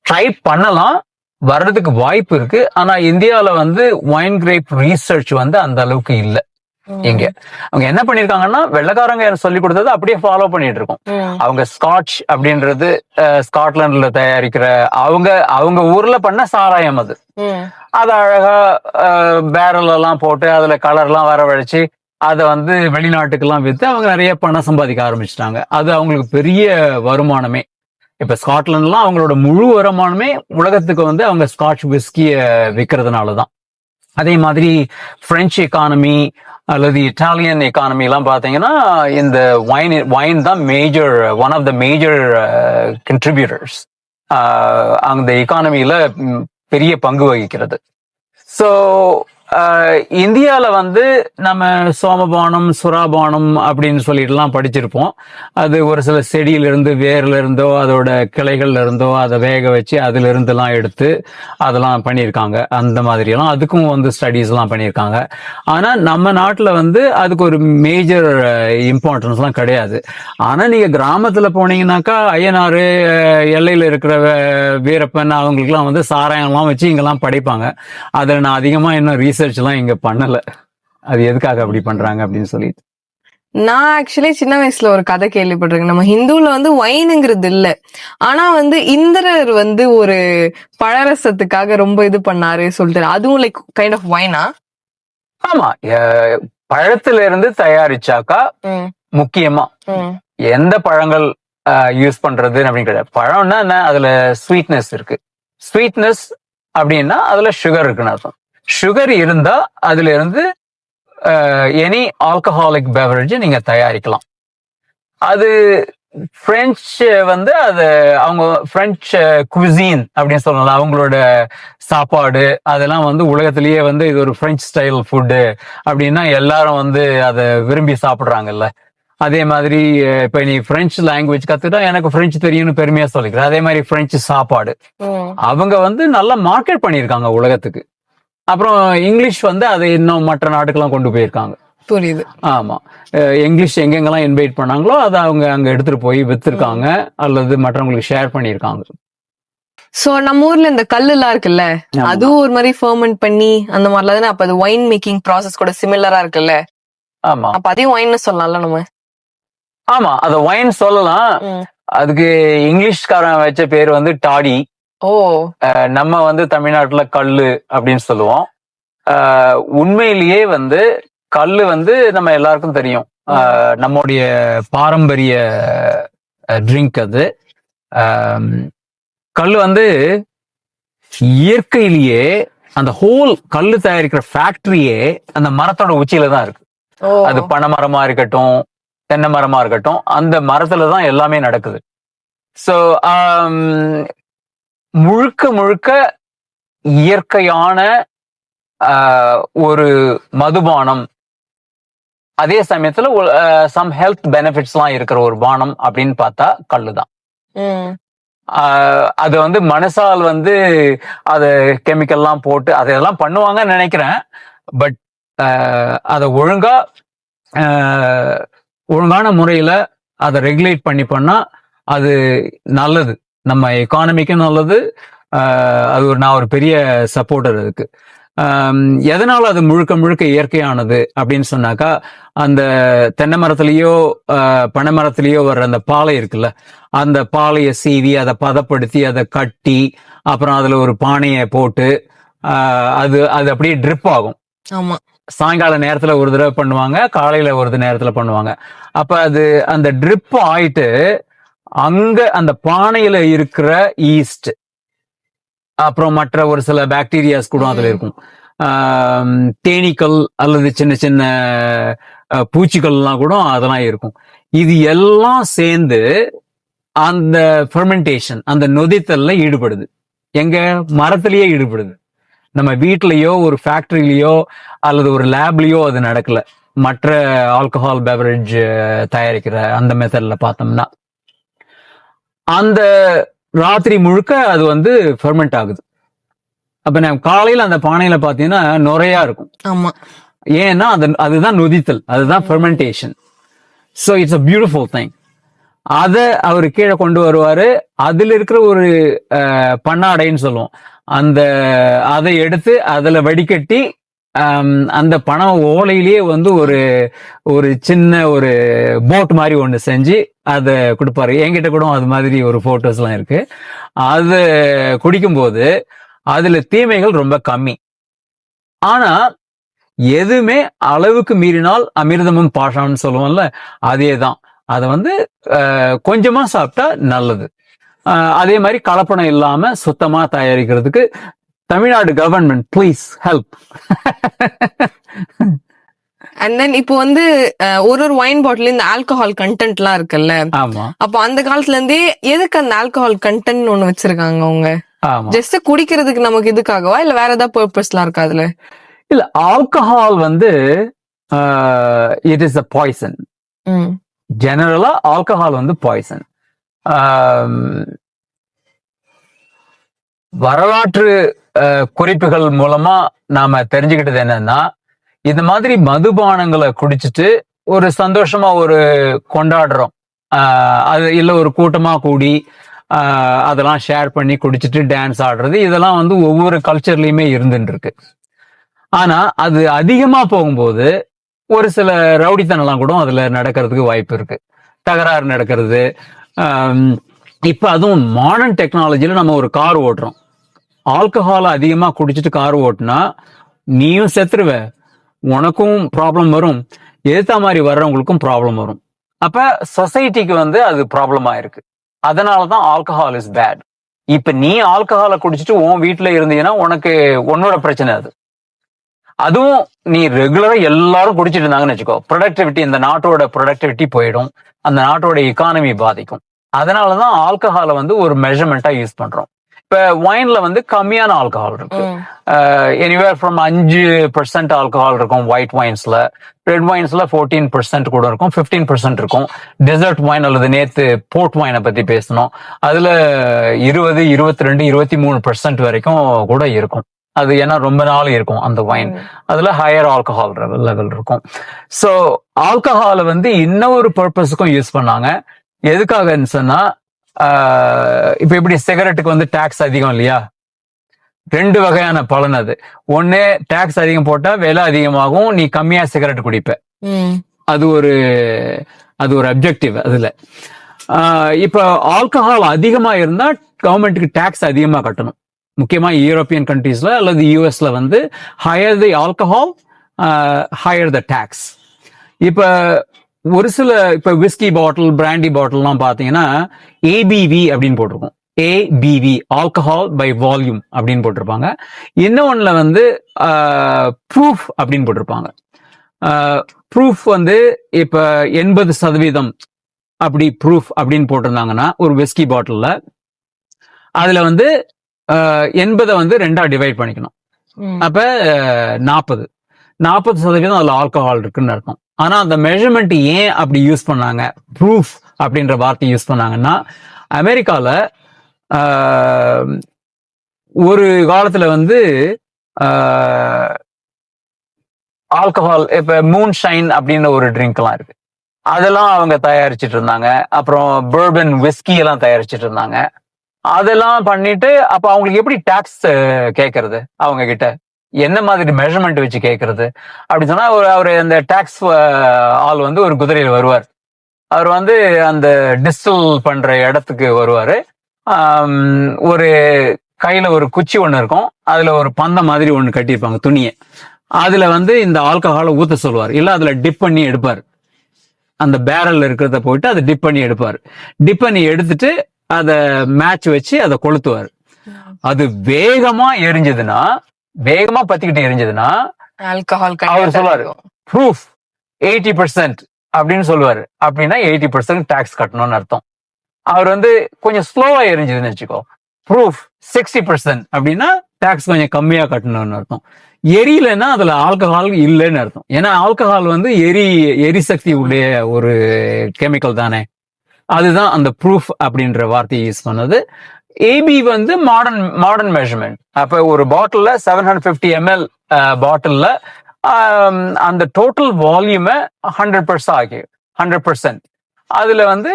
ட்ரை பண்ணலாம், வர்றதுக்கு வாய்ப்பு இருக்கு. ஆனா இந்தியாவில வந்து வைன் கிரேப் ரீசர்ச் வந்து அந்த அளவுக்கு இல்லை. இங்க அவங்க என்ன பண்ணிருக்காங்கன்னா, வெள்ளக்காரங்க சொல்லி கொடுத்தது அப்படியே ஃபாலோ பண்ணிட்டு இருக்கோம். அவங்க ஸ்காட்ச் அப்படின்றது ஸ்காட்லாண்ட்ல தயாரிக்கிற அவங்க ஊர்ல பண்ண சாராயம் அது அழகா பேரல் எல்லாம் போட்டு அதுல கலர் எல்லாம் வரவழைச்சு அதை வந்து வெளிநாட்டுக்கெல்லாம் வித்து அவங்க நிறைய பணம் சம்பாதிக்க ஆரம்பிச்சிட்டாங்க. அது அவங்களுக்கு பெரிய வருமானமே. இப்ப ஸ்காட்லாண்ட்லாம் அவங்களோட முழு வருமானமே உலகத்துக்கு வந்து அவங்க ஸ்காட்ச் விஸ்கிய விற்கிறதுனாலதான். அதே மாதிரி பிரெஞ்சு எக்கானமி அல்லது இட்டாலியன் எக்கானமி எல்லாம் பாத்தீங்கன்னா இந்த வைன் தான் major, one of the major contributors அந்த எக்கானமியில பெரிய பங்கு வகிக்கிறது. ஸோ இந்தியால வந்து நம்ம சோமபானம், சுறாபானம் அப்படின்னு சொல்லிட்டுலாம் படிச்சிருப்போம். அது ஒரு சில செடியிலிருந்து, வேர்ல இருந்தோ அதோட கிளைகள்ல இருந்தோ அதை வேக வச்சு அதுல இருந்துலாம் எடுத்து அதெல்லாம் பண்ணியிருக்காங்க. அந்த மாதிரி எல்லாம் அதுக்கும் வந்து ஸ்டடீஸ் எல்லாம் பண்ணியிருக்காங்க. ஆனா நம்ம நாட்டுல வந்து அதுக்கு ஒரு மேஜர் இம்பார்ட்டன்ஸ் எல்லாம் கிடையாது. ஆனா நீங்க கிராமத்துல போனீங்கன்னாக்கா ஐயனாறு, எல்லையில இருக்கிற வீரப்பன் அவங்களுக்குலாம் வந்து சாராயம்லாம் வச்சு இங்கெல்லாம் படைப்பாங்க. அதுல நான் அதிகமா இன்னும் ரீசர்ச் எல்லாம் இங்க பண்ணல, அது எதுக்காக அப்படி பண்றாங்க அப்படின்னு சொல்லிட்டு. நான் ஆக்சுவலி சின்ன வயசுல ஒரு கதை கேள்விப்பட்டிருக்கேன். நம்ம ஹிந்துல வந்து வைனுங்கிறது இல்ல, ஆனா வந்து இந்திரர் வந்து ஒரு பழரசத்துக்காக ரொம்ப இது பண்ணாரு சொல்லிட்டு, அதுவும் லைக் கைண்ட் ஆஃப் வைனா? ஆமா, பழத்துல இருந்து தயாரிச்சாக்கா முக்கியமா எந்த பழங்கள் யூஸ் பண்றது அப்படின்னு கிடையாது. பழம்னா என்ன, அதுல ஸ்வீட்னஸ் இருக்கு. ஸ்வீட்னஸ் அப்படின்னா அதுல சுகர் இருக்குன்னு அர்த்தம். சுகர் இருந்தா அதுல இருந்து எனி ஆல்கஹாலிக் பெவரேஜ் நீங்க தயாரிக்கலாம். அது பிரெஞ்சு வந்து அது அவங்க பிரெஞ்சு குவிசீன் அப்படின்னு சொல்லலாம். அவங்களோட சாப்பாடு அதெல்லாம் வந்து உலகத்திலேயே வந்து இது ஒரு பிரெஞ்சு ஸ்டைல் ஃபுட்டு அப்படின்னா எல்லாரும் வந்து அதை விரும்பி சாப்பிடுறாங்கல்ல. அதே மாதிரி இப்ப நீ பிரெஞ்சு லாங்குவேஜ் கத்துட்டா எனக்கு பிரெஞ்சு தெரியும்னு பெருமையா சொல்லிக்கிறேன். அதே மாதிரி பிரெஞ்சு சாப்பாடு அவங்க வந்து நல்லா மார்க்கெட் பண்ணியிருக்காங்க உலகத்துக்கு. அப்புறம் இங்கிலீஷ் வந்து அதை இன்னும் மற்ற நாட்டுக்கெல்லாம் கொண்டு போயிருக்காங்க. புரியுது. ஆமா. இங்கிலீஷ் எங்கெங்கெல்லாம் இன்வைட் பண்ணாங்களோ அதை அவங்க அங்க எடுத்துட்டு போய் வித்துருக்காங்க அல்லது மற்றவங்களுக்கு ஷேர் பண்ணியிருக்காங்க. சோ நம்ம ஊர்ல இந்த கல்லு எல்லாம் இருக்குல்ல, ஆமா. அதுவும் ஒரு மாதிரி ஃபெர்மெண்ட் பண்ணி அந்த மாதிரிலாம் தானே. அப்ப அது ஒயின் மேக்கிங் ப்ராசஸ் கூட சிமிலரா இருக்குல்ல. ஆமா அப்ப அதையும் ஒயின்னு சொல்லலாம்ல நம்ம. ஆமா, அத ஒயின் சொல்லலாம். அதுக்கு இங்கிலீஷ்காரன் வச்ச பேர் வந்து டாடி. ஓ. நம்ம வந்து தமிழ்நாட்டுல கல்லு அப்படின்னு சொல்லுவோம். உண்மையிலேயே வந்து கல்லு வந்து நம்ம எல்லாருக்கும் தெரியும். நம்முடைய பாரம்பரிய ட்ரிங்க் அது. கல்லு வந்து இயற்கையிலேயே அந்த ஹோல் கல்லு தயாரிக்கிற ஃபேக்டரியே அந்த மரத்தோட உச்சியில தான் இருக்கு. அது பனை மரமா இருக்கட்டும், தென்னை மரமா இருக்கட்டும், அந்த மரத்துல தான் எல்லாமே நடக்குது. ஸோ முழுக்க முழுக்க இயற்கையான ஒரு மதுபானம், அதே சமயத்துல சம் ஹெல்த் பெனிஃபிட்ஸ்லாம் இருக்கிற ஒரு பானம் அப்படின்னு பார்த்தா கல்லுதான். அது வந்து மனசால் வந்து அது கெமிக்கல்லாம் போட்டு அதெல்லாம் பண்ணுவாங்கன்னு நினைக்கிறேன். பட் அதை ஒழுங்கான முறையில அதை ரெகுலேட் பண்ணா அது நல்லது, நம்ம எக்கானமிக்கும் நல்லது. அது நான் ஒரு பெரிய சப்போர்ட்டர் அதுக்கு. எதனால அது முழுக்க முழுக்க இயற்கையானது அப்படின்னு சொன்னாக்கா, அந்த தென்னை மரத்திலேயோ பனை மரத்திலேயோ வர்ற அந்த பாலை இருக்குல்ல, அந்த பாலையை சீவி அதை பதப்படுத்தி அதை கட்டி அப்புறம் அதுல ஒரு பானையை போட்டு அது அப்படியே ட்ரிப் ஆகும். ஆமா, சாயங்கால நேரத்துல ஒரு தடவை பண்ணுவாங்க, காலையில ஒரு நேரத்துல பண்ணுவாங்க. அப்ப அது அந்த ட்ரிப் ஆயிட்டு அங்க அந்த பானையில இருக்கிற ஈஸ்ட் அப்புறம் மற்ற ஒரு சில பாக்டீரியாஸ் கூட அதுல இருக்கும். தேனீக்கள் அல்லது சின்ன சின்ன பூச்சிகள்லாம் கூட அதெல்லாம் இருக்கும். இது எல்லாம் சேர்ந்து அந்த ஃபெர்மெண்டேஷன், அந்த நொதித்தல்ல ஈடுபடுது. எங்க மரத்திலேயே ஈடுபடுது. நம்ம வீட்லயோ ஒரு ஃபேக்டரியிலயோ அல்லது ஒரு லேப்லயோ அது நடக்கல. மற்ற ஆல்கஹால் பெவரேஜ் தயாரிக்கிற அந்த மெத்தட்ல பார்த்தோம்னா அந்த ராத்திரி முழுக்க அது வந்து ஃபெர்மெண்ட் ஆகுது. அப்ப நான் காலையில அந்த பானையில பாத்தீங்கன்னா நுரையா இருக்கும். ஆமா, ஏன்னா அதுதான் நொதித்தல், அதுதான் fermentation. So it's a beautiful thing. அதை அவர் கீழே கொண்டு வருவாரு. அதுல இருக்கிற ஒரு பண்ணாடைன்னு சொல்லுவோம், அதை எடுத்து அதுல வடிகட்டி அந்த பனை ஓலையிலேயே வந்து ஒரு சின்ன ஒரு போட் மாதிரி ஒண்ணு செஞ்சு அதை கொடுப்பாரு. என்கிட்ட கூட அது மாதிரி ஒரு போட்டோஸ் எல்லாம் இருக்கு. அது குடிக்கும்போது அதுல தீமைகள் ரொம்ப கம்மி. ஆனா எதுவுமே அளவுக்கு மீறினால் அமிர்தமும் பாஷான்னு சொல்லுவோம்ல, அதேதான். அதை வந்து கொஞ்சமா சாப்பிட்டா நல்லது. அதே மாதிரி கலப்படம் இல்லாம சுத்தமா தயாரிக்கிறதுக்கு Tamil Nadu government please help. And then இப்போ வந்து ஒரு வைன் பாட்டில் இந்த ஆல்கஹால் கண்டென்ட் எல்லாம் இருக்குல்ல. ஆமா. அப்போ அந்த காலத்துல இருந்தே எதுக்கு அந்த ஆல்கஹால் கண்டென்ட் ஒண்ணு வச்சிருக்காங்க அவங்க? ஜஸ்ட் குடிக்கிறதுக்கு நமக்கு இதுக்காகவா இல்ல வேற ஏதாவது பர்பஸ்லாம் இருக்கா அதுல? இல்ல, ஆல்கஹால் வந்து இட் இஸ் அ பாய்சன். ஜெனரலா ஆல்கஹால் வந்து பாய்சன். வரலாற்று குறிப்புகள் மூலமா நாம தெரிஞ்சுக்கிட்டது என்னன்னா, இந்த மாதிரி மதுபானங்களை குடிச்சிட்டு ஒரு சந்தோஷமா ஒரு கொண்டாடுறோம், அது இல்ல ஒரு கூட்டமா கூடி அதெல்லாம் ஷேர் பண்ணி குடிச்சிட்டு டான்ஸ் ஆடுறது, இதெல்லாம் வந்து ஒவ்வொரு கல்ச்சர்லயுமே இருந்துட்டு இருக்கு. ஆனா அது அதிகமா போகும்போது ஒரு சில ரவுடித்தனெல்லாம் கூட அதுல நடக்கிறதுக்கு வாய்ப்பு இருக்கு, தகராறு நடக்கிறது. இப்ப அதுவும் மாடர்ன் டெக்னாலஜில நம்ம ஒரு கார் ஓட்டுறோம், ஆல்கஹாலை அதிகமா குடிச்சிட்டு கார் ஓட்டுனா நீயும் செத்துருவ, உனக்கும் ப்ராப்ளம் வரும், எதிர்த்த மாதிரி வர்றவங்களுக்கும் ப்ராப்ளம் வரும். அப்ப சொசைட்டிக்கு வந்து அது ப்ராப்ளமா இருக்கு. அதனாலதான் ஆல்கஹால் இஸ் பேட். இப்ப நீ ஆல்கஹாலை குடிச்சிட்டு உன் வீட்டுல இருந்தீங்கன்னா உனக்கு உன்னோட பிரச்சனை அது. அதுவும் நீ ரெகுலரா எல்லாரும் குடிச்சிட்டு இருந்தாங்கன்னு வச்சுக்கோ, ப்ரொடக்டிவிட்டி, இந்த நாட்டோட ப்ரொடக்டிவிட்டி போயிடும், அந்த நாட்டோட எக்கானமி பாதிக்கும். அதனாலதான் ஆல்கஹாலை வந்து ஒரு மெஷர்மெண்டா யூஸ் பண்றோம். இப்ப ஒயின்ல வந்து கம்மியான ஆல்கஹால் இருக்கு, எனிவேர் ஃப்ரம் 5% ஆல்கஹால் இருக்கும் ஒயிட் ஒயின்ஸ்ல. ரெட் ஒயின்ஸ்ல 14% கூட இருக்கும், 15% இருக்கும். டெசர்ட் ஒயின் அல்லது நேத்து போர்ட் ஒயினை பத்தி பேசணும், அதுல 20, 22, 23% வரைக்கும் கூட இருக்கும். அது ஏன்னா ரொம்ப நாள் இருக்கும் அந்த வைன். அதுல ஹையர் ஆல்கஹால் லெவல் இருக்கும். ஸோ ஆல்கஹாலை வந்து இன்னொரு பர்பஸுக்கும் யூஸ் பண்ணாங்க. எதுக்காகன்னு சொன்னா இப்ப எப்படி சிகரெட்டுக்கு வந்து டாக்ஸ் அதிகம் இல்லையா, 2 வகையான பலன் அது. ஒண்ணு, டாக்ஸ் அதிகம் போட்டா விலை அதிகமாகும், நீ கம்மியா சிகரெட் குடிப்ப. அது ஒரு அப்ஜெக்டிவ் அதுல. இப்ப ஆல்கஹால் அதிகமா இருந்தா கவர்மெண்ட்டுக்கு டாக்ஸ் அதிகமா கட்டணும். முக்கியமா யூரோப்பியன் கண்ட்ரீஸ்ல அல்லது யூஎஸ்ல வந்து ஹையர் தி ஆல்கஹால் ஹையர் த டாக்ஸ். இப்ப ஒரு சில இப்ப விஸ்கி பாட்டில், பிராண்டி பாட்டில்லாம் பாத்தீங்கன்னா ஏபிவி அப்படின்னு போட்டிருக்கும். ஏபிவி, ஆல்கஹால் பை வால்யூம் அப்படின்னு போட்டிருப்பாங்க. இன்னொன்னுல வந்து ப்ரூஃப் அப்படின்னு போட்டிருப்பாங்க. ப்ரூஃப் வந்து இப்ப 80% அப்படி ப்ரூஃப் அப்படின்னு போட்டிருந்தாங்கன்னா ஒரு விஸ்கி பாட்டில்ல, அதுல வந்து 80 வந்து 2ஆ டிவைட் பண்ணிக்கணும். அப்ப 40% அதுல ஆல்கஹால் இருக்குன்னு அர்த்தம். ஆனா அந்த மெஷர்மெண்ட் ஏன் அப்படி யூஸ் பண்ணாங்க, ப்ரூஃப் அப்படின்ற வார்த்தை யூஸ் பண்ணாங்கன்னா, அமெரிக்கால ஒரு காலத்துல வந்து ஆல்கஹால், இப்ப மூன் ஷைன் அப்படின்ற ஒரு ட்ரிங்க் எல்லாம் இருக்கு, அதெல்லாம் அவங்க தயாரிச்சிட்டு இருந்தாங்க. அப்புறம் பர்பன் விஸ்கி எல்லாம் தயாரிச்சிட்டு இருந்தாங்க. அதெல்லாம் பண்ணிட்டு அப்ப அவங்களுக்கு எப்படி டாக்ஸ் கேட்கறது, அவங்க கிட்ட என்ன மாதிரி மெஷர்மெண்ட் வச்சு கேட்கறது அப்படின்னு சொன்னா, அவரு அந்த டாக்ஸ் ஆள் வந்து ஒரு குதிரையில வருவார். அவர் வந்து அந்த டிஸ்டில் பண்ற இடத்துக்கு வருவாரு. ஒரு கையில ஒரு குச்சி ஒண்ணு இருக்கும், அதுல ஒரு பந்தம் மாதிரி ஒண்ணு கட்டியிருப்பாங்க துணியை. அதுல வந்து இந்த ஆல்கஹாலை ஊத்த சொல்லுவார், இல்ல அதுல டிப் பண்ணி எடுப்பார். அந்த பேரல் இருக்கிறத போயிட்டு அதை டிப் பண்ணி எடுப்பார். டிப் பண்ணி எடுத்துட்டு அதை மேட்ச் வச்சு அதை கொளுத்துவார். அது வேகமா எரிஞ்சதுன்னா, வேகமா பத்திக்கிட்டு எரிஞ்சதுன்னா ஆல்கஹால் அவர் சொல்லுவாரு ப்ரூஃப் 80% அப்படின்னு சொல்லுவாரு. அப்படின்னா 80% டாக்ஸ் கட்டணும்னு அர்த்தம். அவர் வந்து கொஞ்சம் ஸ்லோவா எரிஞ்சதுன்னு வச்சுக்கோ, ப்ரூஃப் 60% அப்படின்னா டாக்ஸ் கொஞ்சம் கம்மியா கட்டணும்னு அர்த்தம். எரியலன்னா அதுல ஆல்கஹால் இல்லைன்னு அர்த்தம். ஏன்னா ஆல்கஹால் வந்து எரிசக்தி உடைய ஒரு கெமிக்கல் தானே. அதுதான் அந்த ப்ரூஃப் அப்படின்ற வார்த்தையை யூஸ் பண்ணது. ஏபி வந்து மாடர்ன் மெஷர்மெண்ட். அப்ப ஒரு பாட்டில்ல 750 ml பாட்டில்ல அந்த டோட்டல் வால்யூமை 100% ஆகி 100%. அதுல வந்து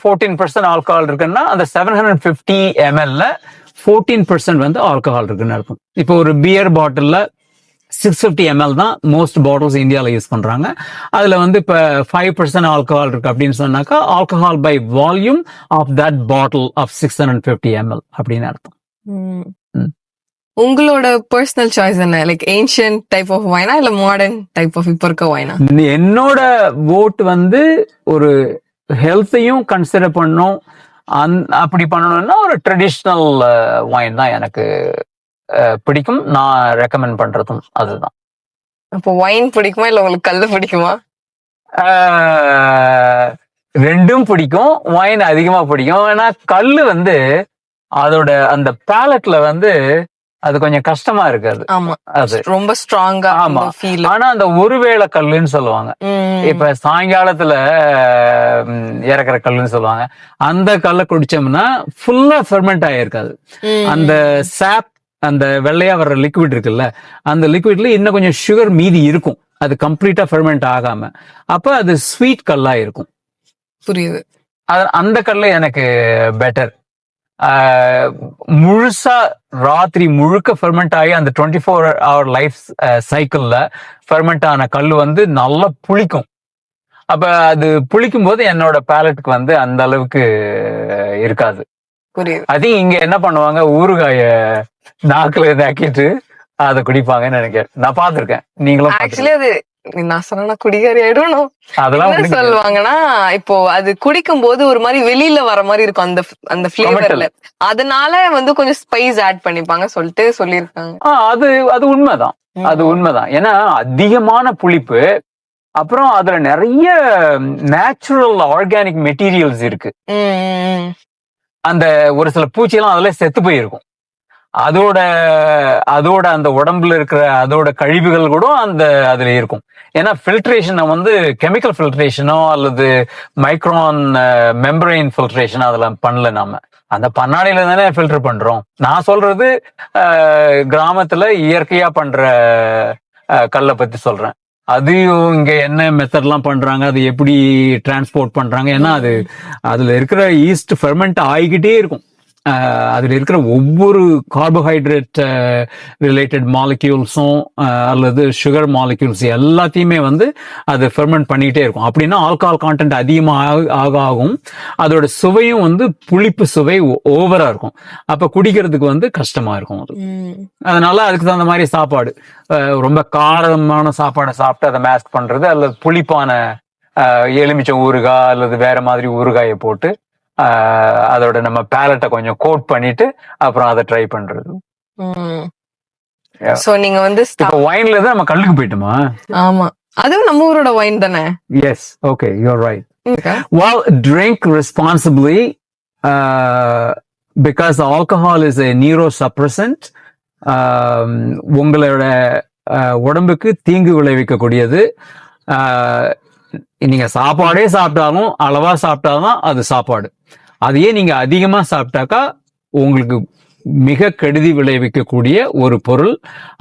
14% ஆல்கஹால் இருக்குன்னா அந்த 750 ml 14% வந்து ஆல்கஹால் இருக்குன்னு அர்த்தம். இப்போ ஒரு பியர் பாட்டில்ல 650 ml தான் மோஸ்ட் பாட்டில்ஸ் இந்தியாவில் யூஸ் பண்றாங்க. அதுல வந்து இப்ப 5% ஆல்கஹால் இருக்கு அப்படின்னு சொன்னாக்கா alcohol by volume of that bottle of 650 ml அப்படின்னு அர்த்தம். உங்களோட பர்சனல் சாய்ஸ் என்ன, லைக் ஏன்ஷியன்ட் டைப் ஆஃப் வைனா இல்ல மாடர்ன் டைப் ஆஃப் இப்ப இருக்க வைனா? என்னோட வோட் வந்து ஒரு ஹெல்த்தையும் கன்சிடர் பண்ணும், அப்படி பண்ணணும்னா ஒரு ட்ரெடிஷ்னல் வைன் தான் எனக்கு பிடிக்கும். நான் ரெக்கமெண்ட் பண்றதும் அதுதான். அப்போ வைன் பிடிக்குமா இல்ல உங்களுக்கு கல்லு பிடிக்குமா? ரெண்டும் பிடிக்கும். வைன் அதிகமா பிடிக்கும். ஏன்னா கல்லு வந்து அதோட அந்த பேலட்ல வந்து அது கொஞ்சம் கஷ்டமா இருக்காது. ஆமா, அது ரொம்ப ஸ்ட்ராங்கா. ஆமா, ஆனா அந்த ஒருவேளை கல்லுன்னு சொல்லுவாங்க. இப்ப சாயங்காலத்துல இறக்குற கல்லுன்னு சொல்லுவாங்க. அந்த கல்லை குடிச்சோம்னா ஃபுல்லா ஃபெர்மெண்ட் ஆயிருக்காது. அந்த சாப், அந்த வெள்ளையா வர்ற லிக்விட் இருக்குல்ல, அந்த லிக்விட்ல இன்னும் கொஞ்சம் சுகர் மீதி இருக்கும், அது கம்ப்ளீட்டா ஃபெர்மெண்ட் ஆகாம. அப்ப அது ஸ்வீட் கல்லா இருக்கும். புரியுது. அந்த கல்லு எனக்கு பெட்டர். முழுசா ராத்திரி முழுக்க ஃபெர்மெண்ட் ஆகி அந்த 24 hour லைஃப் சைக்கிள்ல ஃபெர்மெண்ட் ஆன கல்லு வந்து நல்லா புளிக்கும். அப்ப அது புளிக்கும் போது என்னோட பேலட்டுக்கு வந்து அந்த அளவுக்கு இருக்காது. புரியுது. அது இங்க என்ன பண்ணுவாங்க, ஊறுகாய நாக்குல இதாக்கிட்டு அதை குடிப்பாங்கன்னு நினைக்கிறேன். நான் பாத்திருக்கேன், நீங்களும் ஆக்சுவலி அது நான் சொன்னா குடிகாரி ஆயிடும். அதெல்லாம் சொல்லுவாங்கன்னா, இப்போ அது குடிக்கும் போது ஒரு மாதிரி வெளியில வர மாதிரி இருக்கும் அந்த அந்த ஃபிளேவர்ல, அதனால வந்து கொஞ்சம் ஸ்பைஸ் ஆட் பண்ணிப்பாங்க சொல்லிட்டு சொல்லியிருக்காங்க. அது உண்மைதான், அது உண்மைதான். ஏன்னா அதிகமான புளிப்பு, அப்புறம் அதுல நிறைய நேச்சுரல் ஆர்கானிக் மெட்டீரியல்ஸ் இருக்கு. அந்த ஒரு சில பூச்சியெல்லாம் அதுல செத்து போயிருக்கும். அதோட அதோட அந்த உடம்புல இருக்கிற அதோட கழிவுகள் கூட அதுல இருக்கும். ஏன்னா ஃபில்ட்ரேஷனை வந்து கெமிக்கல் ஃபில்ட்ரேஷனோ அல்லது மைக்ரான் மெம்பரைன் ஃபில்ட்ரேஷனோ அதெல்லாம் பண்ணல. நாம அந்த பண்ணாடியில தானே ஃபில்டர் பண்றோம். நான் சொல்றது கிராமத்துல இயற்கையா பண்ற கல்லை பத்தி சொல்றேன். அதையும் இங்க என்ன மெத்தட்லாம் பண்றாங்க, அது எப்படி டிரான்ஸ்போர்ட் பண்றாங்க, ஏன்னா அதுல இருக்கிற ஈஸ்ட் ஃபெர்மெண்ட் ஆகிக்கிட்டே இருக்கும். அதுல இருக்கிற ஒவ்வொரு கார்போஹைட்ரேட் ரிலேட்டட் மாலிக்யூல்ஸும் அல்லது சுகர் மாலிக்யூல்ஸ் எல்லாத்தையுமே வந்து அது ஃபெர்மெண்ட் பண்ணிக்கிட்டே இருக்கும். அப்படின்னா ஆல்கஹால் கான்டென்ட் அதிகமாக ஆகும். அதோட சுவையும் வந்து புளிப்பு சுவை ஓவரா இருக்கும். அப்ப குடிக்கிறதுக்கு வந்து கஷ்டமா இருக்கும் அது. அதனால அதுக்கு தகுந்த மாதிரி சாப்பாடு, ரொம்ப காரமான சாப்பாடை சாப்பிட்டு அதை மேஸ்க் பண்றது, அல்லது புளிப்பான எலுமிச்சம் ஊறுகாய் அல்லது வேற மாதிரி ஊறுகாயை போட்டு அதோட நம்ம பேலட்டை கொஞ்சம் கோட் பண்ணிட்டு அப்புறம் அதை ட்ரை பண்றது. சோ நீங்க வந்து வைன்ல தான் நம்ம கல்லுக்கு போயிட்டோமா? ஆமா, அதுவும் நம்ம ஊரோட வைன் தானே. Yes, okay, you are right. Well, drink responsibly because alcohol is a neurosuppressant. உங்களோட உடம்புக்கு தீங்கு விளைவிக்கக்கூடியது. நீங்க சாப்பாடே சாப்பிட்டாலும் அளவா சாப்பிட்டாதான் அது சாப்பாடு. அதையே நீங்க அதிகமா சாப்பிட்டாக்கா உங்களுக்கு மிக கெடுதி விளைவிக்கக்கூடிய ஒரு பொருள்.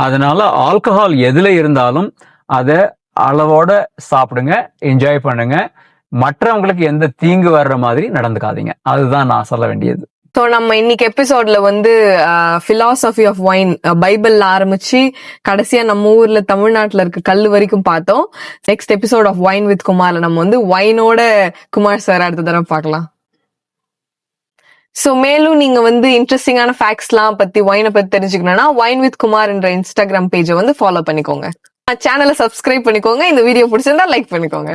அதனால ஆல்கஹால் எதுல இருந்தாலும் அதை அளவோட சாப்பிடுங்க, என்ஜாய் பண்ணுங்க. மற்றவங்களுக்கு எந்த தீங்கு வர்ற மாதிரி நடந்துக்காதீங்க. அதுதான் நான் சொல்ல வேண்டியது. ஸோ நம்ம இன்னைக்கு எபிசோட்ல வந்து பிலாசபி ஆஃப் வைன் பைபிள்ல ஆரம்பிச்சு கடைசியா நம்ம ஊர்ல தமிழ்நாட்டுல இருக்க கல்லு வரைக்கும் பார்த்தோம். Next episode of wine with குமார்ல நம்ம வந்து வைனோட குமார் சார் அடுத்த தடவை பார்க்கலாம். ஸோ மேலும் நீங்க வந்து இன்ட்ரெஸ்டிங்கான ஃபேக்ட்ஸ்லாம் பத்தி வைனை பத்தி தெரிஞ்சுக்கணும்னா வைன் வித் குமார் என்ற இன்ஸ்டாகிராம் பேஜை வந்து ஃபாலோ பண்ணிக்கோங்க. சேனலை சப்ஸ்கிரைப் பண்ணிக்கோங்க. இந்த வீடியோ பிடிச்சிருந்தா லைக் பண்ணிக்கோங்க.